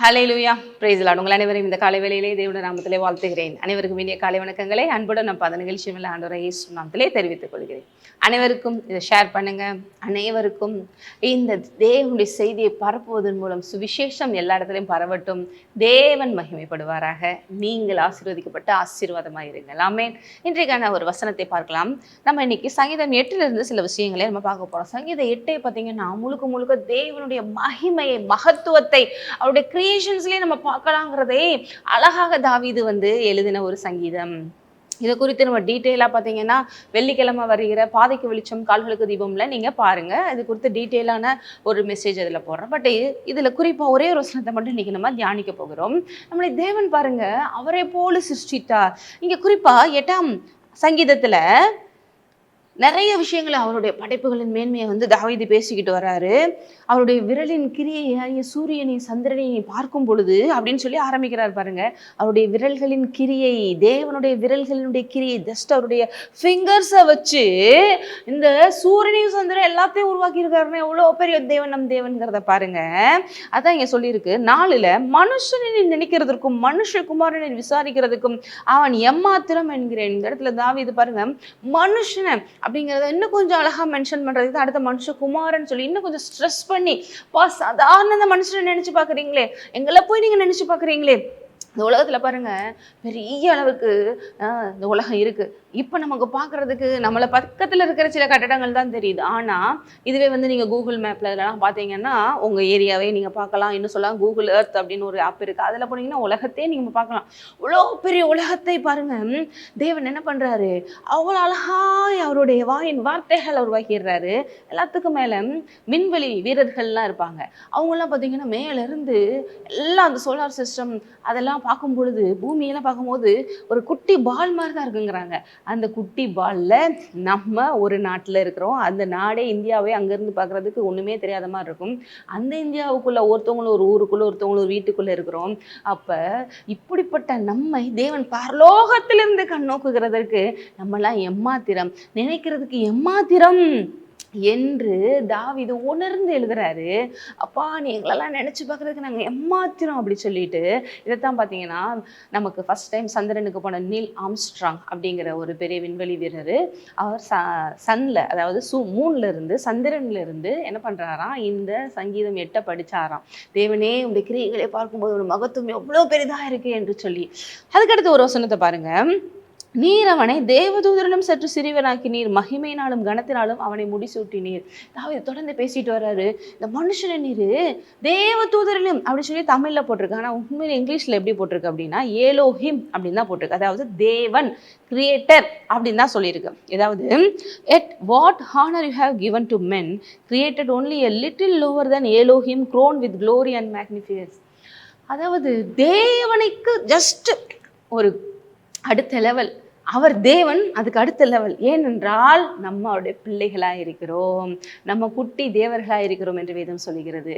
Hallelujah, praise the Lord. உங்கள் அனைவரையும் இந்த காலை வேளையிலே தேவனுடைய நாமத்திலே வாழ்த்துகிறேன். அனைவருக்கும் இனிய காலை வணக்கங்களை அன்புடன் நம்ம அந்த நிகழ்ச்சி மேலே ஆண்டவரை இயேசு நாமத்திலே தெரிவித்துக் கொள்கிறேன். அனைவருக்கும் இதை ஷேர் பண்ணுங்க. அனைவருக்கும் இந்த தேவனுடைய செய்தியை பரப்புவதன் மூலம் சுவிசேஷம் எல்லா இடத்துலையும் பரவட்டும். தேவன் மகிமைப்படுவாராக. நீங்கள் ஆசீர்வதிக்கப்பட்ட ஆசீர்வாதமாக இருங்கள். ஆமென். இன்றைக்கான ஒரு வசனத்தை பார்க்கலாம். நம்ம இன்னைக்கு சங்கீதம் 8 சில விஷயங்களை நம்ம பார்க்க போறோம். சங்கீதம் 8 பார்த்தீங்கன்னா முழுக்க முழுக்க தேவனுடைய மகிமையை, மகத்துவத்தை, அவருடைய கிரியேஷன்ஸ்லேயே நம்ம பார்க்கலாங்கிறதே அழகாக தாவீது எழுதின ஒரு சங்கீதம். இதை குறித்து நம்ம டீட்டெயிலாக பார்த்தீங்கன்னா வெள்ளிக்கிழமை வருகிற பாதைக்கு வெளிச்சம் கால்களுக்கு தீபம்ல நீங்கள் பாருங்கள். இது குறித்து டீட்டெயிலான ஒரு மெசேஜ் அதில் போடுறோம். பட் இதில் குறிப்பாக ஒரே ஒரு வசனத்தை மட்டும் இன்றைக்கி நம்ம தியானிக்க போகிறோம். நம்மளை தேவன் பாருங்க அவரை போல சிருஷ்டித்தார். இங்கே குறிப்பாக 8ஆம் சங்கீதத்தில் நிறைய விஷயங்களை அவருடைய படைப்புகளின் மேன்மையை தாவீது பேசிக்கிட்டு வர்றாரு. அவருடைய விரலின் கிரியை சூரியனை சந்திரனை பார்க்கும் பொழுது அப்படின்னு சொல்லி ஆரம்பிக்கிறார் பாருங்க. அவருடைய விரல்களின் கிரியை, தேவனுடைய விரல்களினுடைய கிரியை, ஜஸ்ட் அவருடைய ஃபிங்கர்ஸை வச்சு இந்த சூரியனையும் சந்திரன் எல்லாத்தையும் உருவாக்கி இருக்காருன்னு எவ்வளோ பெரிய தேவன் நம் தேவன்கிறத பாருங்க. அதான் இங்க சொல்லியிருக்கு 4ல் மனுஷனை நினைக்கிறதுக்கும் மனுஷகுமாரனை விசாரிக்கிறதுக்கும் அவன் எம்மாத்திரம் என்கிறேன். இந்த இடத்துல தாவீது பாருங்க மனுஷனை அப்படிங்கிறத இன்னும் கொஞ்சம் அழகா மென்ஷன் பண்றதுக்கு அடுத்த மனுஷகுமாரன் சொல்லி இன்னும் கொஞ்சம் ஸ்ட்ரெஸ் பண்ணி சாதாரண மனுஷனை நினைச்சு பாக்குறீங்களே, எங்களை போய் நீங்க நினைச்சு பாக்குறீங்களே. இந்த உலகத்துல பாருங்க பெரிய அளவுக்கு இந்த உலகம் இருக்கு. இப்போ நமக்கு பார்க்குறதுக்கு நம்மளை பக்கத்தில் இருக்கிற சில கட்டடங்கள் தான் தெரியுது. ஆனால் இதுவே நீங்கள் கூகுள் மேப்பில் இதெல்லாம் பார்த்தீங்கன்னா உங்கள் ஏரியாவே நீங்கள் பார்க்கலாம். இன்னும் சொல்லலாம் கூகுள் எர்த் அப்படின்னு ஒரு ஆப் இருக்குது. அதில் போனீங்கன்னா உலகத்தையே நீங்கள் பார்க்கலாம். இவ்வளோ பெரிய உலகத்தை பாருங்கள் தேவன் என்ன பண்ணுறாரு, அவ்வளோ அழகாய் அவருடைய வார்த்தைகள் அவர் வாக்கிடுறாரு. எல்லாத்துக்கும் மேலே விண்வெளி வீரர்கள்லாம் இருப்பாங்க. அவங்களாம் பார்த்தீங்கன்னா மேலேருந்து எல்லாம் அந்த சோலார் சிஸ்டம் அதெல்லாம் பார்க்கும் பொழுது பூமியெல்லாம் பார்க்கும்போது ஒரு குட்டி பால் மாதிரி தான் இருக்குங்கிறாங்க. அந்த குட்டி பால்ல நம்ம ஒரு நாட்டில் இருக்கிறோம். அந்த நாடே இந்தியாவே அங்கேருந்து பார்க்குறதுக்கு ஒன்றுமே தெரியாத மாதிரி இருக்கும். அந்த இந்தியாவுக்குள்ள ஒருத்தவங்களும் ஒரு ஊருக்குள்ள ஒருத்தவங்களும் ஒரு வீட்டுக்குள்ளே இருக்கிறோம். அப்போ இப்படிப்பட்ட நம்மை தேவன் பரலோகத்திலிருந்து கண்ணோக்குகிறதற்கு நம்மளாம் எம்மாத்திரம், நினைக்கிறதுக்கு எம்மாத்திரம் என்று தாவீது உணர்ந்து எழுதுறாரு. அப்பா நீ எங்களெல்லாம் நினைச்சு பார்க்கறதுக்கு நாங்கள் எம்மாத்திரம் அப்படி சொல்லிட்டு இதைத்தான் பார்த்தீங்கன்னா நமக்கு ஃபர்ஸ்ட் டைம் சந்திரனுக்கு போன நீல் ஆம்ஸ்ட்ராங் அப்படிங்கிற ஒரு பெரிய விண்வெளி வீரர் அவர் சன்ல அதாவது மூன்ல இருந்து சந்திரன்ல இருந்து என்ன பண்றாராம், இந்த சங்கீதம் 8 படிச்சாராம். தேவனே உடைய கிரியைகளை பார்க்கும்போது ஒரு மகத்துவம் எவ்வளோ பெரிதா இருக்கு என்று சொல்லி. அதுக்கடுத்து ஒரு வசனத்தை பாருங்க. நீர் அவனை தேவதூதரிலும் சற்று சிறியவனாக்கி நீர் மகிமையினாலும் கனத்தினாலும் அவனை முடிசூட்டினீர். தாவீது தொடர்ந்து பேசிட்டு வர்றாரு. இந்த மனுஷனை நீர் தேவதூதரிலும் அப்படின்னு சொல்லி தமிழ்ல போட்டிருக்கு. ஆனால் உண்மையில இங்கிலீஷ்ல எப்படி போட்டிருக்கு அப்படின்னா ஏலோஹிம் அப்படின்னு தான் போட்டிருக்கு. அதாவது தேவன், கிரியேட்டர் அப்படின்னு தான் சொல்லியிருக்கு. ஏதாவது at what honour you have given to men created only a little lower than Elohim crowned with glory and magnificence. அதாவது தேவனுக்கு ஜஸ்ட் ஒரு அடுத்த லெவல், அவர் தேவன், அதுக்கு அடுத்த லெவல். ஏனென்றால் நம்ம அவருடைய பிள்ளைகளாக இருக்கிறோம், நம்ம குட்டி தேவர்களாக இருக்கிறோம் என்று வேதம் சொல்லுகிறது.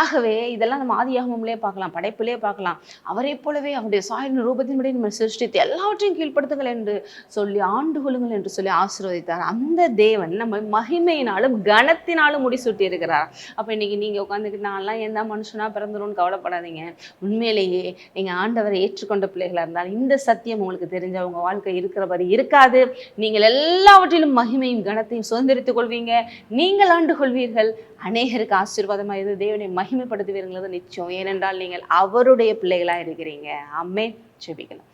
ஆகவே இதெல்லாம் நம்ம ஆதியாகமத்திலே பார்க்கலாம், படைப்பிலே பார்க்கலாம். அவரை போலவே அவருடைய சாயலின் ரூபத்தின்படி நம்ம சிருஷ்டித்து எல்லாவற்றையும் கீழ்ப்படுத்துங்கள் என்று சொல்லி ஆண்டு கொள்ளுங்கள் என்று சொல்லி ஆசீர்வதித்தார். அந்த தேவன் நம்ம மகிமையினாலும் கனத்தினாலும் முடிசூட்டி இருக்கிறார். அப்போ இன்னைக்கு நீங்கள் உட்காந்துக்கிட்டு நான்லாம் எந்த மனுஷனா பிறந்துரும்னு கவலைப்படாதீங்க. உண்மையிலேயே நீங்கள் ஆண்டவரை ஏற்றுக்கொண்ட பிள்ளைகளாக இருந்தால் இந்த சத்தியம் உங்களுக்கு தெரிஞ்ச உங்க வாழ்க்கை இருக்கிறபடி இருக்காது. நீங்கள் எல்லாவற்றிலும் மகிமையும் கனத்தையும் சுதந்திரித்துக் கொள்வீங்க. நீங்கள் ஆண்டு கொள்வீர்கள். அநேகருக்கு ஆசீர்வாதமாக இருந்து தேவனை மகிமைப்படுத்துவீர்கள் நிச்சயம். ஏனென்றால் நீங்கள் அவருடைய பிள்ளைகளாக இருக்கிறீங்க. ஆமென். ஜெபிக்கலாம்.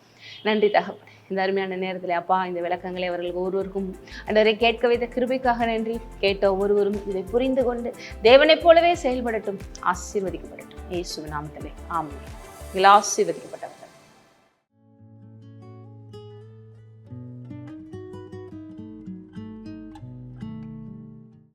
நன்றி தகப்பனே, இந்த அருமையான நேரத்தில் அப்பா இந்த விளக்கங்களை அவர்களுக்கு ஒருவருக்கும் அன்றவரை கேட்க வைத்த கிருபைக்காக நன்றி. கேட்ட ஒவ்வொருவரும் இதை புரிந்து கொண்டு தேவனைப் போலவே செயல்படட்டும், ஆசீர்வதிக்கப்படட்டும். இயேசுவின் நாமத்திலே ஆமென். ஆசீர்வதிக்கப்படும்.